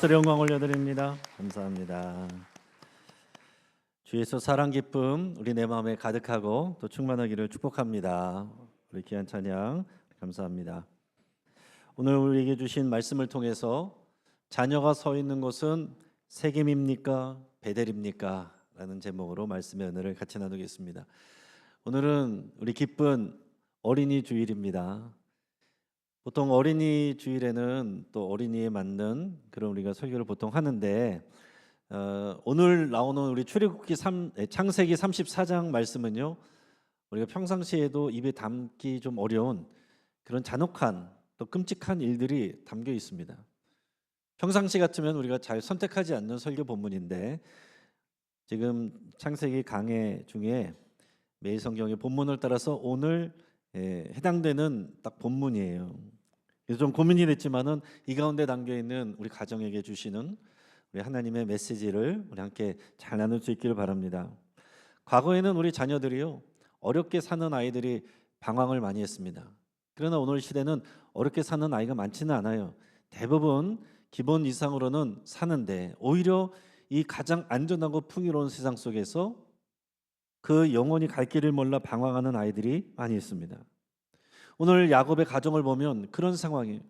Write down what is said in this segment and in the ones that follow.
박수로 영광 올려드립니다. 감사합니다. 주에서 사랑 기쁨 우리 내 마음에 가득하고 또 충만하기를 축복합니다. 우리 귀한 찬양 감사합니다. 오늘 우리에게 주신 말씀을 통해서 자녀가 서 있는 곳은 세겜입니까 베델입니까? 라는 제목으로 말씀의 은혜를 같이 나누겠습니다. 오늘은 우리 기쁜 어린이 주일입니다. 보통 어린이 주일에는 또 어린이에 맞는 그런 우리가 설교를 보통 하는데 오늘 나오는 우리 출애굽기 창세기 34장 말씀은요, 우리가 평상시에도 입에 담기 좀 어려운 그런 잔혹한 또 끔찍한 일들이 담겨 있습니다. 평상시 같으면 우리가 잘 선택하지 않는 설교 본문인데 지금 창세기 강해 중에 매일 성경의 본문을 따라서 오늘 해당되는 딱 본문이에요. 그래서 좀 고민이 됐지만은 이 가운데 담겨 있는 우리 가정에게 주시는 우리 하나님의 메시지를 우리 함께 잘 나눌 수 있기를 바랍니다. 과거에는 우리 자녀들이요, 어렵게 사는 아이들이 방황을 많이 했습니다. 그러나 오늘 시대는 어렵게 사는 아이가 많지는 않아요. 대부분 기본 이상으로는 사는데 오히려 이 가장 안전하고 풍요로운 세상 속에서 그 영혼이 갈 길을 몰라 방황하는 아이들이 많이 있습니다. 오늘 야곱의 가정을 보면 그런 상황이에요.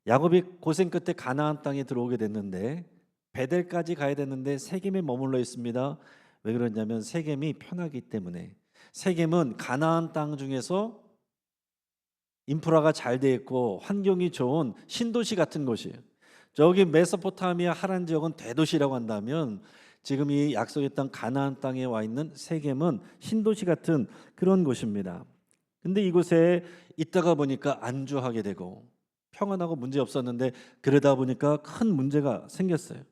야곱이 고생 끝에 가나안 땅에 들어오게 됐는데 베델까지 가야 되는데 세겜에 머물러 있습니다. 왜 그러냐면 세겜이 편하기 때문에. 세겜은 가나안 땅 중에서 인프라가 잘 돼 있고 환경이 좋은 신도시 같은 곳이에요. 저기 메소포타미아 하란 지역은 대도시라고 한다면 지금 이 약속의 땅 가나안 땅에 와 있는 세겜은 신도시 같은 그런 곳입니다. 근데 이곳에 있다가 보니까 안주하게 되고 평안하고 문제 없었는데 그러다 보니까 큰 문제가 생겼어요.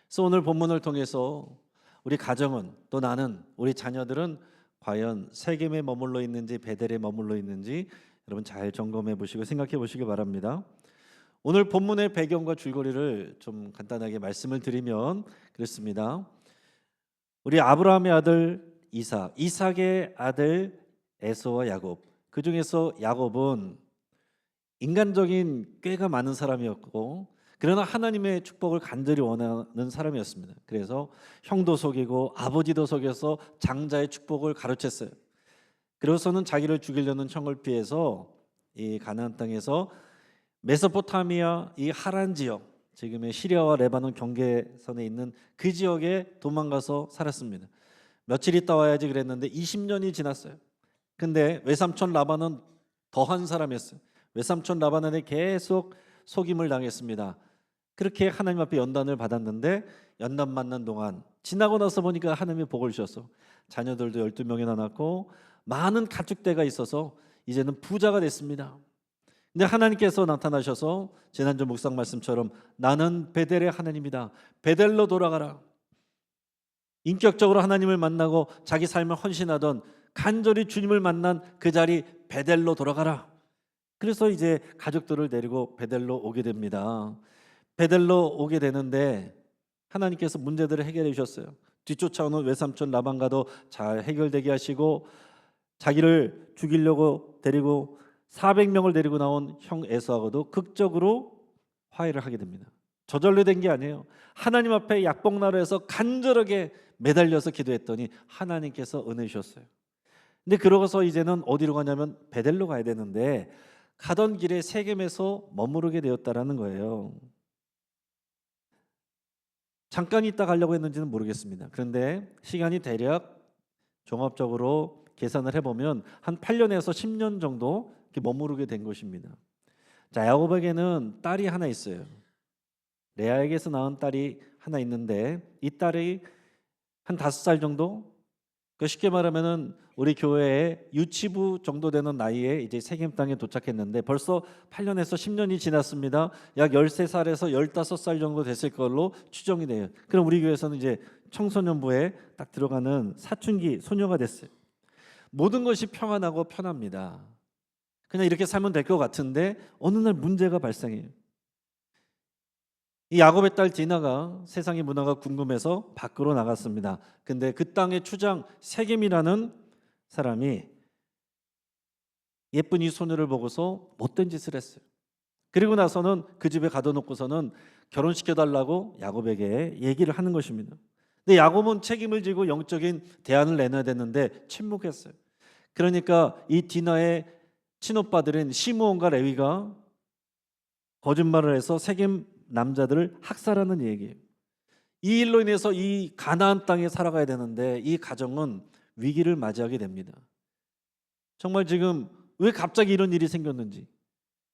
그래서 오늘 본문을 통해서 우리 가정은 또 나는 우리 자녀들은 과연 세겜에 머물러 있는지 베델에 머물러 있는지 여러분 잘 점검해 보시고 생각해 보시기 바랍니다. 오늘 본문의 배경과 줄거리를 좀 간단하게 말씀을 드리면 그렇습니다. 우리 아브라함의 아들 이삭의 아들 에서와 야곱, 그 중에서 야곱은 인간적인 꾀가 많은 사람이었고 그러나 하나님의 축복을 간절히 원하는 사람이었습니다. 그래서 형도 속이고 아버지도 속여서 장자의 축복을 가로챘어요. 그래서는 자기를 죽이려는 청을 피해서 이 가나안 땅에서 메소포타미아 이 하란 지역, 지금의 시리아와 레바논 경계선에 있는 그 지역에 도망가서 살았습니다. 며칠 있다 와야지 그랬는데 20년이 지났어요. 근데 외삼촌 라반은 더한 사람이었어요. 외삼촌 라반한테 계속 속임을 당했습니다. 그렇게 하나님 앞에 연단을 받았는데 연단 받는 동안 지나고 나서 보니까 하나님이 복을 주셨어. 자녀들도 12명이나 낳고 많은 가축대가 있어서 이제는 부자가 됐습니다. 근데 하나님께서 나타나셔서 지난주 묵상 말씀처럼 나는 베델의 하나님이다. 베델로 돌아가라. 인격적으로 하나님을 만나고 자기 삶을 헌신하던 간절히 주님을 만난 그 자리 베델로 돌아가라. 그래서 이제 가족들을 데리고 베델로 오게 됩니다. 베델로 오게 되는데 하나님께서 문제들을 해결해 주셨어요. 뒤쫓아오는 외삼촌 라반과도 잘 해결되게 하시고 자기를 죽이려고 데리고 400명을 데리고 나온 형 에서하고도 극적으로 화해를 하게 됩니다. 저절로 된 게 아니에요. 하나님 앞에 약복나루 해서 간절하게 매달려서 기도했더니 하나님께서 은혜 주셨어요. 근데 그러고서 이제는 어디로 가냐면 베델로 가야 되는데 가던 길에 세겜에서 머무르게 되었다라는 거예요. 잠깐 있다 가려고 했는지는 모르겠습니다. 그런데 시간이 대략 종합적으로 계산을 해보면 한 8년에서 10년 정도 이렇게 머무르게 된 것입니다. 자, 야곱에게는 딸이 하나 있어요. 레아에게서 낳은 딸이 하나 있는데 이 딸이 한 5살 정도, 쉽게 말하면은 우리 교회에 유치부 정도 되는 나이에 이제 세겜 땅에 도착했는데 벌써 8년에서 10년이 지났습니다. 약 13살에서 15살 정도 됐을 걸로 추정이 돼요. 그럼 우리 교회에서는 이제 청소년부에 딱 들어가는 사춘기 소녀가 됐어요. 모든 것이 평안하고 편합니다. 그냥 이렇게 살면 될 것 같은데 어느 날 문제가 발생해요. 이 야곱의 딸 디나가 세상의 문화가 궁금해서 밖으로 나갔습니다. 근데 그 땅의 추장 세겜이라는 사람이 예쁜 이 소녀를 보고서 못된 짓을 했어요. 그리고 나서는 그 집에 가둬놓고서는 결혼시켜달라고 야곱에게 얘기를 하는 것입니다. 근데 야곱은 책임을 지고 영적인 대안을 내놔야 되는데 침묵했어요. 그러니까 이 디나의 친오빠들인 시므온과 레위가 거짓말을 해서 세겜 남자들을 학살하는 얘기예요. 이 일로 인해서 이 가나안 땅에 살아가야 되는데 이 가정은 위기를 맞이하게 됩니다. 정말 지금 왜 갑자기 이런 일이 생겼는지,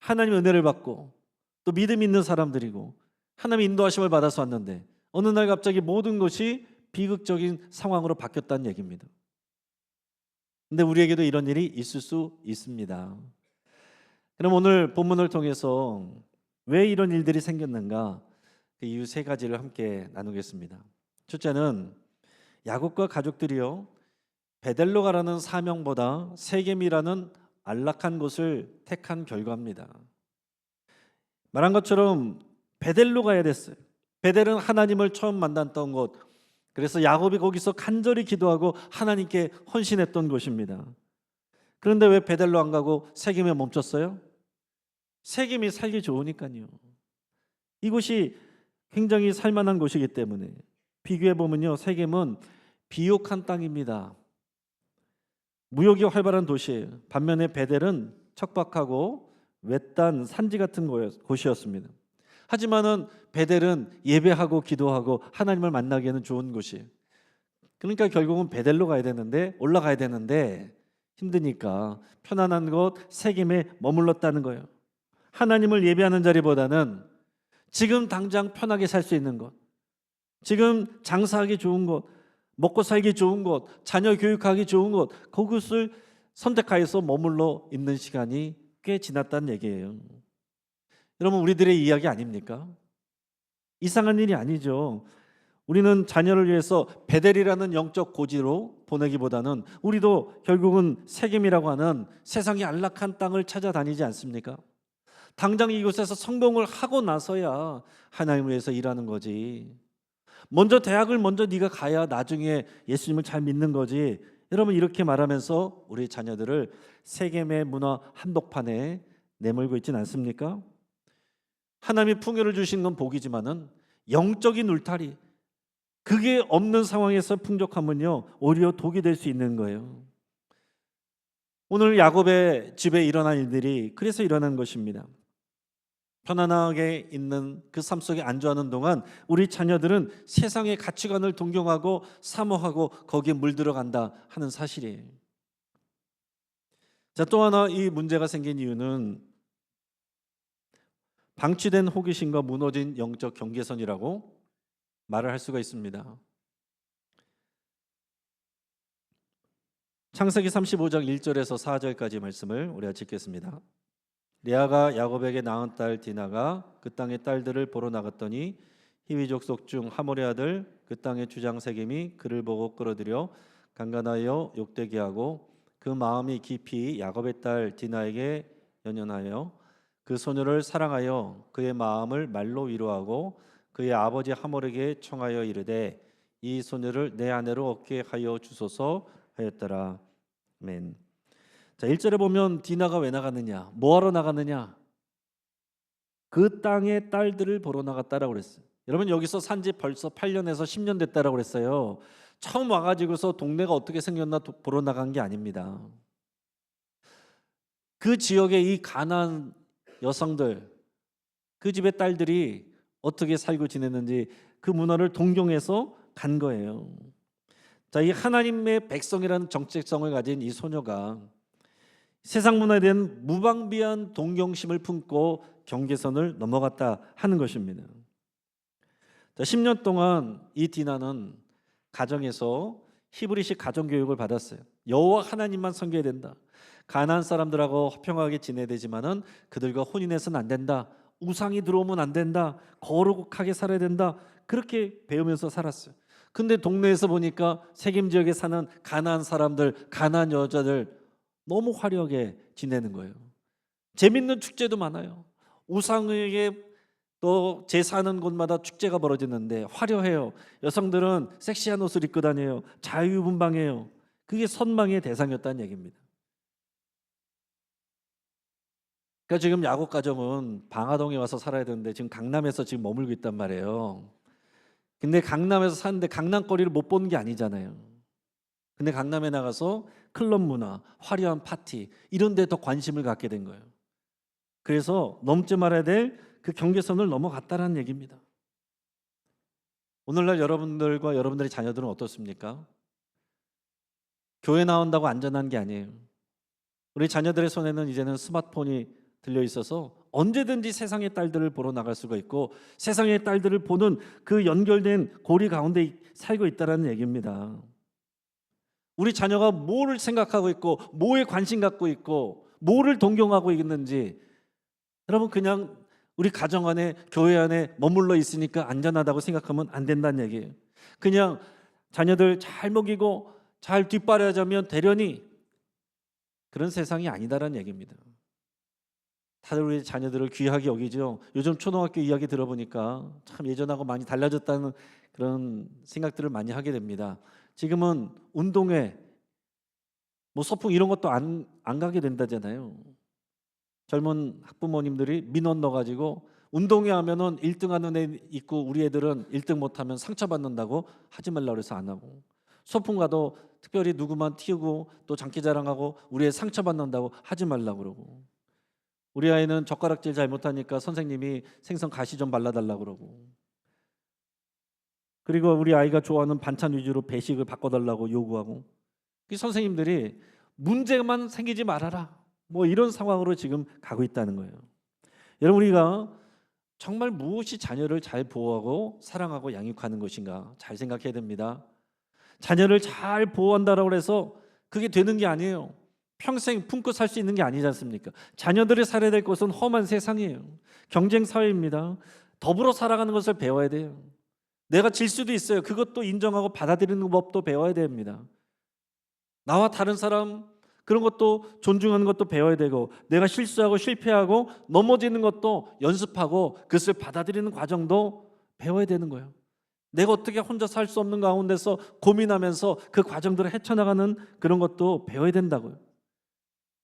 하나님의 은혜를 받고 또 믿음 있는 사람들이고 하나님의 인도하심을 받아서 왔는데 어느 날 갑자기 모든 것이 비극적인 상황으로 바뀌었다는 얘기입니다. 근데 우리에게도 이런 일이 있을 수 있습니다. 그럼 오늘 본문을 통해서 왜 이런 일들이 생겼는가, 그 이유 세 가지를 함께 나누겠습니다. 첫째는 야곱과 가족들이요, 베델로 가라는 사명보다 세겜이라는 안락한 곳을 택한 결과입니다. 말한 것처럼 베델로 가야 됐어요. 베델은 하나님을 처음 만났던 곳, 그래서 야곱이 거기서 간절히 기도하고 하나님께 헌신했던 곳입니다. 그런데 왜 베델로 안 가고 세겜에 멈췄어요? 세겜이 살기 좋으니까요. 이곳이 굉장히 살만한 곳이기 때문에. 비교해 보면요, 세겜은 비옥한 땅입니다. 무역이 활발한 도시예요. 반면에 베델은 척박하고 외딴 산지 같은 곳이었습니다. 하지만은 베델은 예배하고 기도하고 하나님을 만나기에는 좋은 곳이에요. 그러니까 결국은 베델로 가야 되는데, 올라가야 되는데 힘드니까 편안한 곳 세겜에 머물렀다는 거예요. 하나님을 예배하는 자리보다는 지금 당장 편하게 살 수 있는 곳, 지금 장사하기 좋은 곳, 먹고 살기 좋은 곳, 자녀 교육하기 좋은 곳, 그곳을 선택하여서 머물러 있는 시간이 꽤 지났다는 얘기예요. 여러분, 우리들의 이야기 아닙니까? 이상한 일이 아니죠. 우리는 자녀를 위해서 베델이라는 영적 고지로 보내기보다는 우리도 결국은 세겜이라고 하는 세상의 안락한 땅을 찾아다니지 않습니까? 당장 이곳에서 성공을 하고 나서야 하나님을 위해서 일하는 거지. 먼저 대학을 먼저 네가 가야 나중에 예수님을 잘 믿는 거지. 여러분, 이렇게 말하면서 우리 자녀들을 세겜의 문화 한복판에 내몰고 있지는 않습니까? 하나님이 풍요를 주신 건 복이지만은 영적인 울타리, 그게 없는 상황에서 풍족함은요 오히려 독이 될 수 있는 거예요. 오늘 야곱의 집에 일어난 일들이 그래서 일어난 것입니다. 편안하게 있는 그 삶 속에 안주하는 동안 우리 자녀들은 세상의 가치관을 동경하고 사모하고 거기에 물들어간다 하는 사실이에요. 자, 또 하나 이 문제가 생긴 이유는 방치된 호기심과 무너진 영적 경계선이라고 말을 할 수가 있습니다. 창세기 35장 1절에서 4절까지 말씀을 우리가 읽겠습니다. 레아가 야곱에게 낳은 딸 디나가 그 땅의 딸들을 보러 나갔더니 히위 족속 중 하몰의 아들 그 땅의 주장 세겜이 그를 보고 끌어들여 강간하여 욕되게 하고 그 마음이 깊이 야곱의 딸 디나에게 연연하여 그 소녀를 사랑하여 그의 마음을 말로 위로하고 그의 아버지 하몰에게 청하여 이르되 이 소녀를 내 아내로 얻게 하여 주소서 하였더라. 아멘. 자, 1절에 보면 디나가 왜 나갔느냐? 뭐하러 나갔느냐? 그 땅의 딸들을 보러 나갔다라고 그랬어요. 여러분, 여기서 산지 벌써 8년에서 10년 됐다라고 그랬어요. 처음 와가지고서 동네가 어떻게 생겼나 보러 나간 게 아닙니다. 그 지역의 이 가난한 여성들, 그 집의 딸들이 어떻게 살고 지냈는지 그 문화를 동경해서 간 거예요. 자, 이 하나님의 백성이라는 정체성을 가진 이 소녀가 세상 문화에 대한 무방비한 동경심을 품고 경계선을 넘어갔다 하는 것입니다. 자, 10년 동안 이 디나는 가정에서 히브리식 가정 교육을 받았어요. 여호와 하나님만 섬겨야 된다. 가나안 사람들하고 화평하게 지내야 되지만은 그들과 혼인해서는 안 된다. 우상이 들어오면 안 된다. 거룩하게 살아야 된다. 그렇게 배우면서 살았어요. 근데 동네에서 보니까 세겜 지역에 사는 가나안 사람들, 가나안 여자들 너무 화려하게 지내는 거예요. 재밌는 축제도 많아요. 우상에게 또 제사하는 곳마다 축제가 벌어지는데 화려해요. 여성들은 섹시한 옷을 입고 다녀요. 자유분방해요. 그게 선망의 대상이었다는 얘기입니다. 그러니까 지금 야곱 가정은 방화동에 와서 살아야 되는데 지금 강남에서 지금 머물고 있단 말이에요. 근데 강남에서 사는데 강남거리를 못 보는 게 아니잖아요. 근데 강남에 나가서 클럽 문화, 화려한 파티 이런 데 더 관심을 갖게 된 거예요. 그래서 넘지 말아야 될 그 경계선을 넘어갔다라는 얘기입니다. 오늘날 여러분들과 여러분들의 자녀들은 어떻습니까? 교회 나온다고 안전한 게 아니에요. 우리 자녀들의 손에는 이제는 스마트폰이 들려 있어서 언제든지 세상의 딸들을 보러 나갈 수가 있고 세상의 딸들을 보는 그 연결된 고리 가운데 살고 있다라는 얘기입니다. 우리 자녀가 뭐를 생각하고 있고 뭐에 관심 갖고 있고 뭐를 동경하고 있는지 여러분 그냥 우리 가정 안에 교회 안에 머물러 있으니까 안전하다고 생각하면 안 된다는 얘기예요. 그냥 자녀들 잘 먹이고 잘 뒷바라지하면 되려니 그런 세상이 아니다라는 얘기입니다. 다들 우리 자녀들을 귀하게 여기죠. 요즘 초등학교 이야기 들어보니까 참 예전하고 많이 달라졌다는 그런 생각들을 많이 하게 됩니다. 지금은 운동회, 뭐 소풍 이런 것도 안 가게 된다잖아요. 젊은 학부모님들이 민원 넣어가지고 운동회 하면은 1등하는 애 있고 우리 애들은 1등 못하면 상처받는다고 하지 말라 그래서 안 하고 소풍 가도 특별히 누구만 튀우고 또 장기자랑하고 우리 애 상처받는다고 하지 말라 그러고 우리 아이는 젓가락질 잘못하니까 선생님이 생선 가시 좀 발라달라고 그러고 그리고 우리 아이가 좋아하는 반찬 위주로 배식을 바꿔달라고 요구하고 그 선생님들이 문제만 생기지 말아라 뭐 이런 상황으로 지금 가고 있다는 거예요. 여러분 우리가 정말 무엇이 자녀를 잘 보호하고 사랑하고 양육하는 것인가 잘 생각해야 됩니다. 자녀를 잘 보호한다라고 해서 그게 되는 게 아니에요. 평생 품고 살 수 있는 게 아니지 않습니까? 자녀들이 살아야 될 곳은 험한 세상이에요. 경쟁 사회입니다. 더불어 살아가는 것을 배워야 돼요. 내가 질 수도 있어요. 그것도 인정하고 받아들이는 법도 배워야 됩니다. 나와 다른 사람 그런 것도 존중하는 것도 배워야 되고 내가 실수하고 실패하고 넘어지는 것도 연습하고 그것을 받아들이는 과정도 배워야 되는 거예요. 내가 어떻게 혼자 살 수 없는 가운데서 고민하면서 그 과정들을 헤쳐나가는 그런 것도 배워야 된다고요.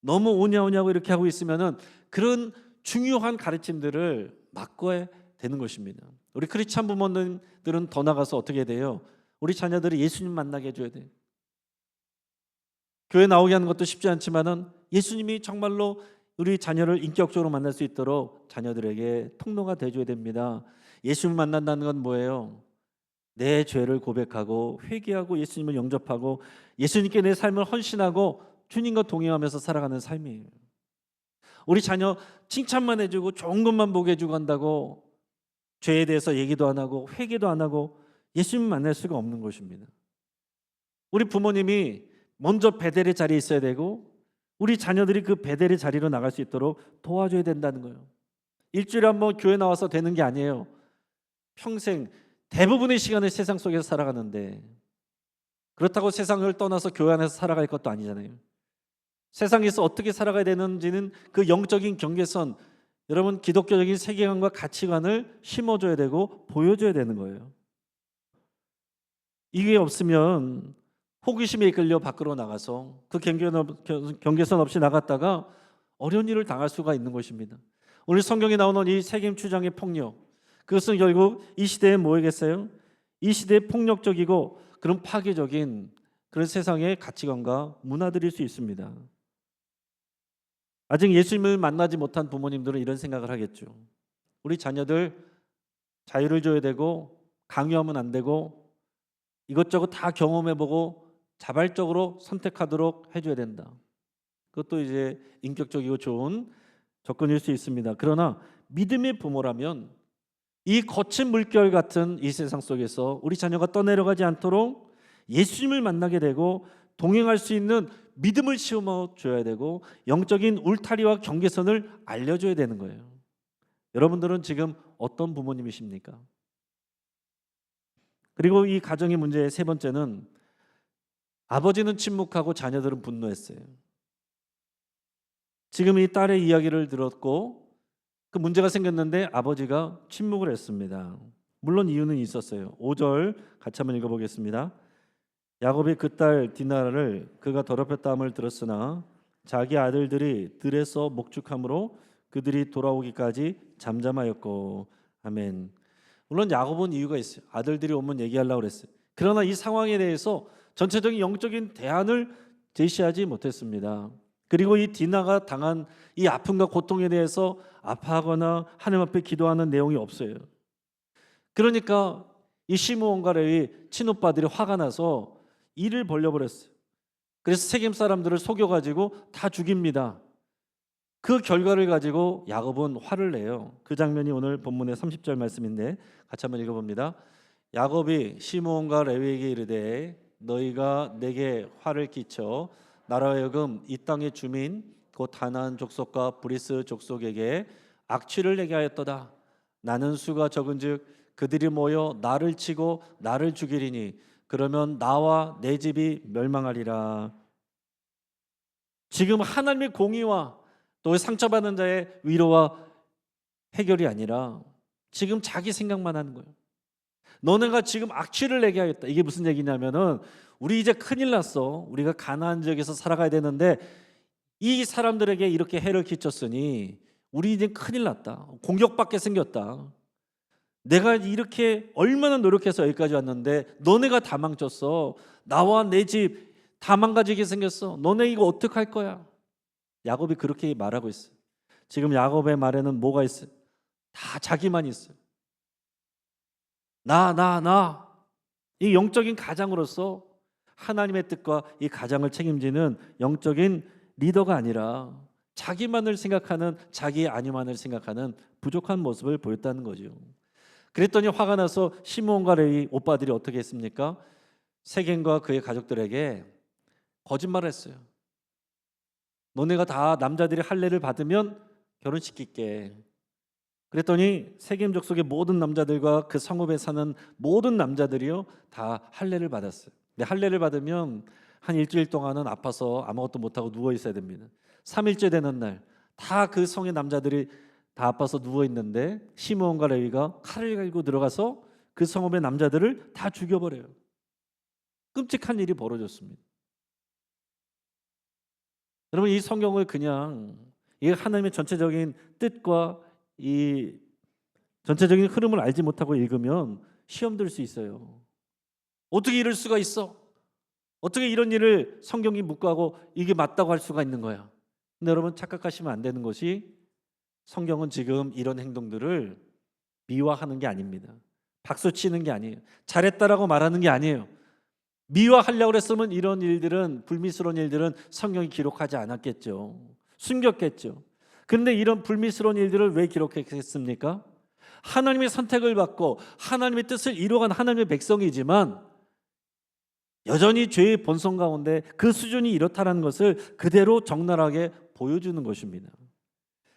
너무 오냐오냐고 이렇게 하고 있으면은 그런 중요한 가르침들을 바꿔야 되는 것입니다. 우리 크리스찬 부모님들은 더 나가서 어떻게 돼요? 우리 자녀들이 예수님 만나게 해줘야 돼요. 교회 나오게 하는 것도 쉽지 않지만은 예수님이 정말로 우리 자녀를 인격적으로 만날 수 있도록 자녀들에게 통로가 돼줘야 됩니다. 예수님 만난다는 건 뭐예요? 내 죄를 고백하고 회개하고 예수님을 영접하고 예수님께 내 삶을 헌신하고 주님과 동행하면서 살아가는 삶이에요. 우리 자녀 칭찬만 해주고 좋은 것만 보게 해주고 한다고 죄에 대해서 얘기도 안 하고 회개도 안 하고 예수님 만날 수가 없는 것입니다. 우리 부모님이 먼저 베델의 자리에 있어야 되고 우리 자녀들이 그 베델의 자리로 나갈 수 있도록 도와줘야 된다는 거예요. 일주일에 한번 교회 나와서 되는 게 아니에요. 평생 대부분의 시간을 세상 속에서 살아가는데 그렇다고 세상을 떠나서 교회 안에서 살아갈 것도 아니잖아요. 세상에서 어떻게 살아가야 되는지는 그 영적인 경계선 여러분 기독교적인 세계관과 가치관을 심어줘야 되고 보여줘야 되는 거예요. 이게 없으면 호기심에 이끌려 밖으로 나가서 그 경계선 없이 나갔다가 어려운 일을 당할 수가 있는 것입니다. 오늘 성경에 나오는 이 세겜 추장의 폭력 그것은 결국 이 시대에 뭐겠어요? 이 시대에 폭력적이고 그런 파괴적인 그런 세상의 가치관과 문화들일 수 있습니다. 아직 예수님을 만나지 못한 부모님들은 이런 생각을 하겠죠. 우리 자녀들 자유를 줘야 되고 강요하면 안 되고 이것저것 다 경험해보고 자발적으로 선택하도록 해줘야 된다. 그것도 이제 인격적이고 좋은 접근일 수 있습니다. 그러나 믿음의 부모라면 이 거친 물결 같은 이 세상 속에서 우리 자녀가 떠내려가지 않도록 예수님을 만나게 되고 동행할 수 있는 믿음을 심어줘야 되고 영적인 울타리와 경계선을 알려줘야 되는 거예요. 여러분들은 지금 어떤 부모님이십니까? 그리고 이 가정의 문제의 세 번째는 아버지는 침묵하고 자녀들은 분노했어요. 지금 이 딸의 이야기를 들었고 그 문제가 생겼는데 아버지가 침묵을 했습니다. 물론 이유는 있었어요. 5절 같이 한번 읽어보겠습니다. 야곱이 그 딸 디나를 그가 더럽혔다함을 들었으나 자기 아들들이 들에서 목축함으로 그들이 돌아오기까지 잠잠하였고. 아멘. 물론 야곱은 이유가 있어요. 아들들이 오면 얘기하려고 그랬어요. 그러나 이 상황에 대해서 전체적인 영적인 대안을 제시하지 못했습니다. 그리고 이 디나가 당한 이 아픔과 고통에 대해서 아파하거나 하나님 앞에 기도하는 내용이 없어요. 그러니까 이 시므온과 레위 친오빠들이 화가 나서 일을 벌려버렸어요. 그래서 세겜 사람들을 속여가지고 다 죽입니다. 그 결과를 가지고 야곱은 화를 내요. 그 장면이 오늘 본문의 30절 말씀인데 같이 한번 읽어봅니다. 야곱이 시므온과 레위에게 이르되 너희가 내게 화를 끼쳐 나로 하여금 이 땅의 주민 곧 가나안 족속과 브리스 족속에게 악취를 내게 하였도다. 나는 수가 적은즉 그들이 모여 나를 치고 나를 죽이리니 그러면 나와 내 집이 멸망하리라. 지금 하나님의 공의와 또 상처받은 자의 위로와 해결이 아니라 지금 자기 생각만 하는 거예요. 너네가 지금 악취를 내게 하였다. 이게 무슨 얘기냐면은 우리 이제 큰일 났어. 우리가 가나안 지역에서 살아가야 되는데 이 사람들에게 이렇게 해를 끼쳤으니 우리 이제 큰일 났다. 공격받게 생겼다. 내가 이렇게 얼마나 노력해서 여기까지 왔는데 너네가 다 망쳤어. 나와 내 집 다 망가지게 생겼어. 너네 이거 어떡할 거야? 야곱이 그렇게 말하고 있어요. 지금 야곱의 말에는 뭐가 있어요? 다 자기만 있어요. 나. 이 영적인 가장으로서 하나님의 뜻과 이 가장을 책임지는 영적인 리더가 아니라 자기만을 생각하는, 자기의 안위만을 생각하는 부족한 모습을 보였다는 거죠. 그랬더니 화가 나서 시므온과 레위 오빠들이 어떻게 했습니까? 세겜과 그의 가족들에게 거짓말을 했어요. 너네가 다 남자들이 할례를 받으면 결혼시킬게. 그랬더니 세겜 족속의 모든 남자들과 그 성읍에 사는 모든 남자들이요 다 할례를 받았어요. 근데 할례를 받으면 한 일주일 동안은 아파서 아무것도 못하고 누워 있어야 됩니다. 3일째 되는 날 다 그 성의 남자들이 다 아파서 누워 있는데 시므온과 레위가 칼을 가지고 들어가서 그 성읍의 남자들을 다 죽여버려요. 끔찍한 일이 벌어졌습니다. 여러분 이 성경을 그냥 이 하나님의 전체적인 뜻과 이 전체적인 흐름을 알지 못하고 읽으면 시험 들 수 있어요. 어떻게 이럴 수가 있어? 어떻게 이런 일을 성경이 묵과하고 이게 맞다고 할 수가 있는 거야? 근데 여러분 착각하시면 안 되는 것이 성경은 지금 이런 행동들을 미화하는 게 아닙니다. 박수 치는 게 아니에요. 잘했다라고 말하는 게 아니에요. 미화하려고 했으면 이런 일들은, 불미스러운 일들은 성경이 기록하지 않았겠죠. 숨겼겠죠. 그런데 이런 불미스러운 일들을 왜 기록했습니까? 하나님의 선택을 받고 하나님의 뜻을 이루어간 하나님의 백성이지만 여전히 죄의 본성 가운데 그 수준이 이렇다는 것을 그대로 적나라하게 보여주는 것입니다.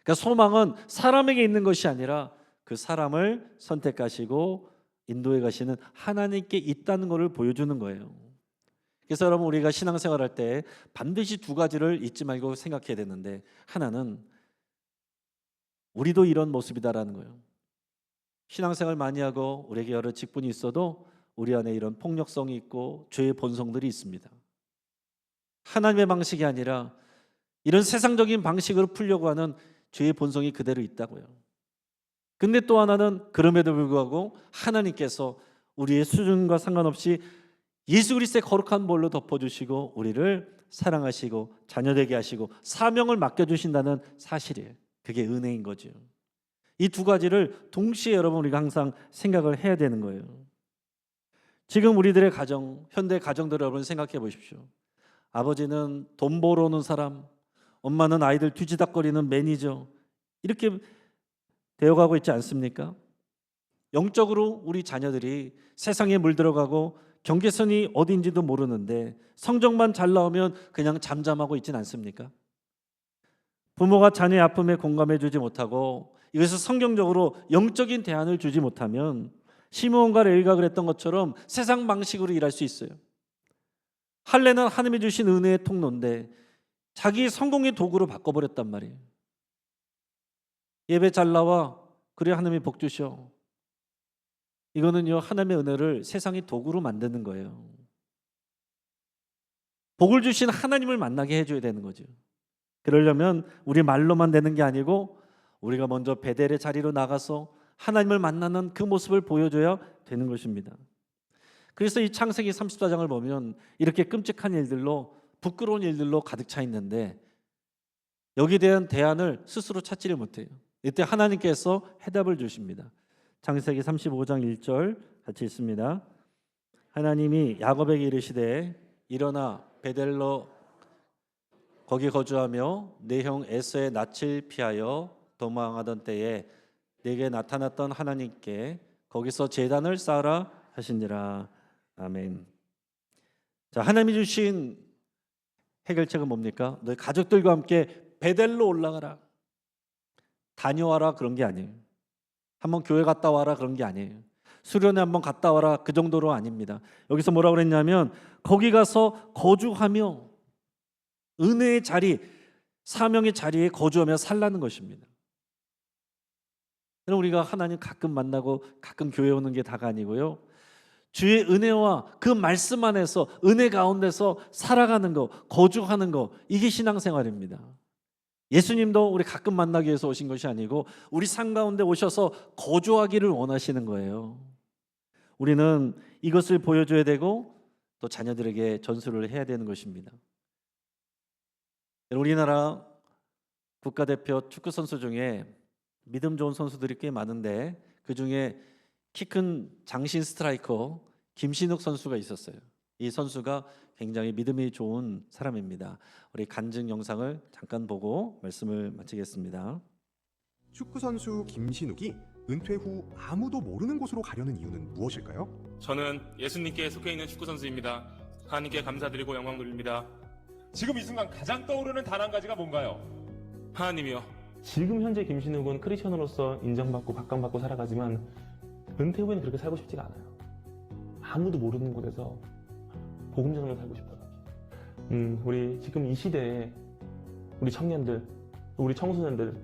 그러니까 소망은 사람에게 있는 것이 아니라 그 사람을 선택하시고 인도해 가시는 하나님께 있다는 것을 보여주는 거예요. 그래서 여러분 우리가 신앙생활할 때 반드시 두 가지를 잊지 말고 생각해야 되는데, 하나는 우리도 이런 모습이다라는 거예요. 신앙생활 많이 하고 우리에게 여러 직분이 있어도 우리 안에 이런 폭력성이 있고 죄의 본성들이 있습니다. 하나님의 방식이 아니라 이런 세상적인 방식으로 풀려고 하는 죄의 본성이 그대로 있다고요. 근데 또 하나는 그럼에도 불구하고 하나님께서 우리의 수준과 상관없이 예수 그리스도의 거룩한 볼로 덮어주시고 우리를 사랑하시고 자녀되게 하시고 사명을 맡겨주신다는 사실이에요. 그게 은혜인 거죠. 이 두 가지를 동시에 여러분 우리가 항상 생각을 해야 되는 거예요. 지금 우리들의 가정, 현대 가정들을 여러분 생각해 보십시오. 아버지는 돈 벌어오는 사람, 엄마는 아이들 뒤지닥거리는 매니저, 이렇게 되어가고 있지 않습니까? 영적으로 우리 자녀들이 세상에 물들어가고 경계선이 어딘지도 모르는데 성적만 잘 나오면 그냥 잠잠하고 있진 않습니까? 부모가 자녀의 아픔에 공감해 주지 못하고 이것을 성경적으로 영적인 대안을 주지 못하면 시므온과 레위가 그랬던 것처럼 세상 방식으로 일할 수 있어요. 할례는 하나님이 주신 은혜의 통로인데 자기 성공의 도구로 바꿔버렸단 말이에요. 예배 잘 나와, 그래 하나님이 복 주셔. 이거는요 하나님의 은혜를 세상의 도구로 만드는 거예요. 복을 주신 하나님을 만나게 해줘야 되는 거죠. 그러려면 우리 말로만 되는 게 아니고 우리가 먼저 베델의 자리로 나가서 하나님을 만나는 그 모습을 보여줘야 되는 것입니다. 그래서 이 창세기 34장을 보면 이렇게 끔찍한 일들로, 부끄러운 일들로 가득 차 있는데 여기에 대한 대안을 스스로 찾지를 못해요. 이때 하나님께서 해답을 주십니다. 창세기 35장 1절 같이 읽습니다. 하나님이 야곱에게 이르시되 일어나 베델로 거기 거주하며 내 형 에서의 낯을 피하여 도망하던 때에 내게 나타났던 하나님께 거기서 제단을 쌓으라 하시니라. 아멘. 자, 하나님이 주신 해결책은 뭡니까? 너희 가족들과 함께 베델로 올라가라. 다녀와라 그런 게 아니에요. 한번 교회 갔다 와라 그런 게 아니에요. 수련회 한번 갔다 와라 그 정도로 아닙니다. 여기서 뭐라고 그랬냐면 거기 가서 거주하며 은혜의 자리, 사명의 자리에 거주하며 살라는 것입니다. 우리가 하나님 가끔 만나고 가끔 교회 오는 게 다가 아니고요. 주의 은혜와 그 말씀 안에서 은혜 가운데서 살아가는 거, 거주하는 거, 이게 신앙생활입니다. 예수님도 우리 가끔 만나기 위해서 오신 것이 아니고 우리 삶 가운데 오셔서 거주하기를 원하시는 거예요. 우리는 이것을 보여줘야 되고 또 자녀들에게 전수를 해야 되는 것입니다. 우리나라 국가대표 축구 선수 중에 믿음 좋은 선수들이 꽤 많은데 그 중에 키 큰 장신 스트라이커 김신욱 선수가 있었어요. 이 선수가 굉장히 믿음이 좋은 사람입니다. 우리 간증 영상을 잠깐 보고 말씀을 마치겠습니다. 축구 선수 김신욱이 은퇴 후 아무도 모르는 곳으로 가려는 이유는 무엇일까요? 저는 예수님께 속해 있는 축구 선수입니다. 하나님께 감사드리고 영광 돌립니다. 지금 이 순간 가장 떠오르는 단 한 가지가 뭔가요? 하나님이요. 지금 현재 김신욱은 크리스천으로서 인정받고 각광받고 살아가지만 은퇴 후에는 그렇게 살고 싶지가 않아요. 아무도 모르는 곳에서 복음 전하며 살고 싶어요. 우리 지금 이 시대에 우리 청년들, 우리 청소년들,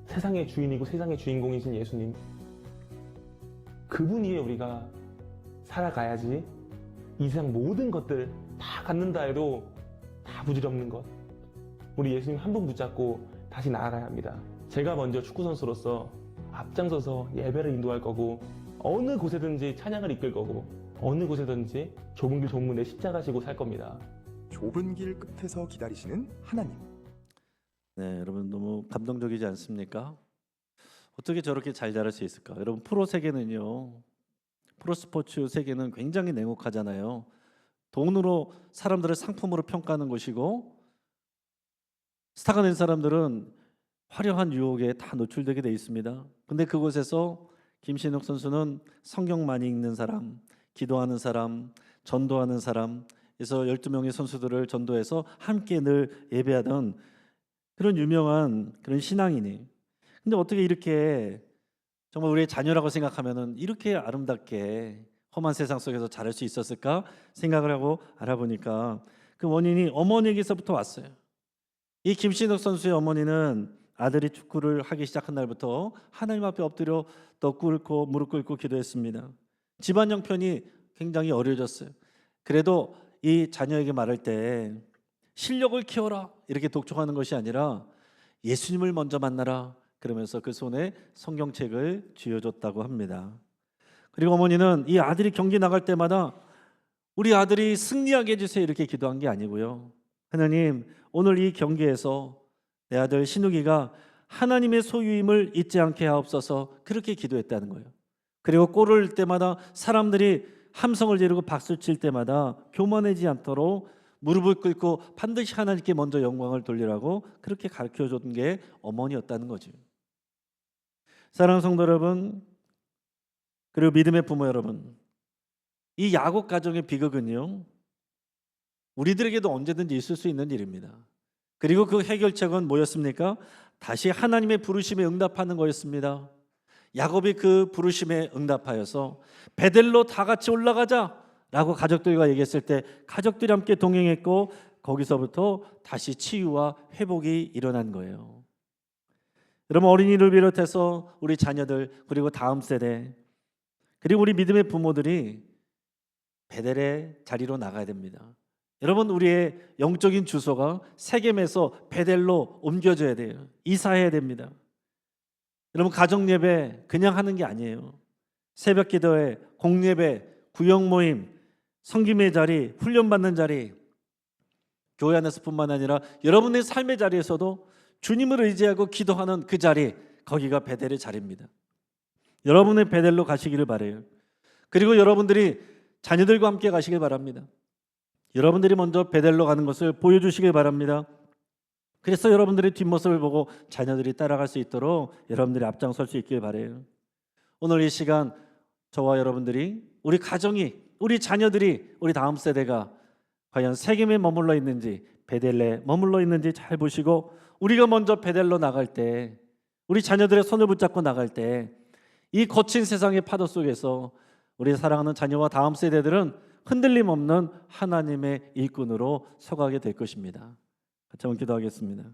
세상의 주인이고 세상의 주인공이신 예수님, 그분 위에 우리가 살아가야지 이 세상 모든 것들 다 갖는다 해도 다 부질없는 것, 우리 예수님 한 분 붙잡고 다시 나아가야 합니다. 제가 먼저 축구선수로서 앞장서서 예배를 인도할 거고 어느 곳에든지 찬양을 이끌 거고 어느 곳에든지 좁은 길 좁은 문에 십자가 지고 살 겁니다. 좁은 길 끝에서 기다리시는 하나님. 네, 여러분 너무 감동적이지 않습니까? 어떻게 저렇게 잘 자랄 수 있을까? 여러분 프로 세계는요, 프로 스포츠 세계는 굉장히 냉혹하잖아요. 돈으로 사람들을 상품으로 평가하는 것이고 스타가 된 사람들은 화려한 유혹에 다 노출되게 돼 있습니다. 근데 그곳에서 김신욱 선수는 성경 많이 읽는 사람, 기도하는 사람, 전도하는 사람, 그래서 12명의 선수들을 전도해서 함께 늘 예배하던 그런 유명한 그런 신앙이니. 근데 어떻게 이렇게 정말 우리의 자녀라고 생각하면은 이렇게 아름답게 험한 세상 속에서 자랄 수 있었을까 생각을 하고 알아보니까 그 원인이 어머니에게서부터 왔어요. 이 김신욱 선수의 어머니는 아들이 축구를 하기 시작한 날부터 하나님 앞에 엎드려 떡 꿇고 무릎 꿇고 기도했습니다. 집안 형편이 굉장히 어려워졌어요. 그래도 이 자녀에게 말할 때 실력을 키워라 이렇게 독촉하는 것이 아니라 예수님을 먼저 만나라 그러면서 그 손에 성경책을 쥐어줬다고 합니다. 그리고 어머니는 이 아들이 경기 나갈 때마다 우리 아들이 승리하게 해주세요 이렇게 기도한 게 아니고요. 하나님, 오늘 이 경기에서 내 아들 신욱이가 하나님의 소유임을 잊지 않게 하옵소서 그렇게 기도했다는 거예요. 그리고 골을 넣을 때마다 사람들이 함성을 지르고 박수를 칠 때마다 교만하지 않도록 무릎을 꿇고 반드시 하나님께 먼저 영광을 돌리라고 그렇게 가르쳐준 게 어머니였다는 거죠. 사랑하는 성도 여러분, 그리고 믿음의 부모 여러분, 이 야곱 가정의 비극은요, 우리들에게도 언제든지 있을 수 있는 일입니다. 그리고 그 해결책은 뭐였습니까? 다시 하나님의 부르심에 응답하는 거였습니다. 야곱이 그 부르심에 응답하여서 베델로 다 같이 올라가자 라고 가족들과 얘기했을 때 가족들이 함께 동행했고 거기서부터 다시 치유와 회복이 일어난 거예요. 여러분, 어린이를 비롯해서 우리 자녀들 그리고 다음 세대 그리고 우리 믿음의 부모들이 베델의 자리로 나가야 됩니다. 여러분, 우리의 영적인 주소가 세겜에서 베델로 옮겨져야 돼요. 이사해야 됩니다. 여러분, 가정 예배 그냥 하는 게 아니에요. 새벽 기도회, 공예배, 구역 모임, 성김의 자리, 훈련받는 자리, 교회 안에서뿐만 아니라 여러분의 삶의 자리에서도 주님을 의지하고 기도하는 그 자리, 거기가 베델의 자리입니다. 여러분의 베델로 가시기를 바라요. 그리고 여러분들이 자녀들과 함께 가시길 바랍니다. 여러분들이 먼저 베델로 가는 것을 보여주시길 바랍니다. 그래서 여러분들의 뒷모습을 보고 자녀들이 따라갈 수 있도록 여러분들이 앞장설 수 있길 바라요. 오늘 이 시간 저와 여러분들이, 우리 가정이, 우리 자녀들이, 우리 다음 세대가 과연 세겜에 머물러 있는지, 베델에 머물러 있는지 잘 보시고, 우리가 먼저 베델로 나갈 때, 우리 자녀들의 손을 붙잡고 나갈 때, 이 거친 세상의 파도 속에서 우리 사랑하는 자녀와 다음 세대들은 흔들림 없는 하나님의 일꾼으로 서가게 될 것입니다. 같이 한번 기도하겠습니다.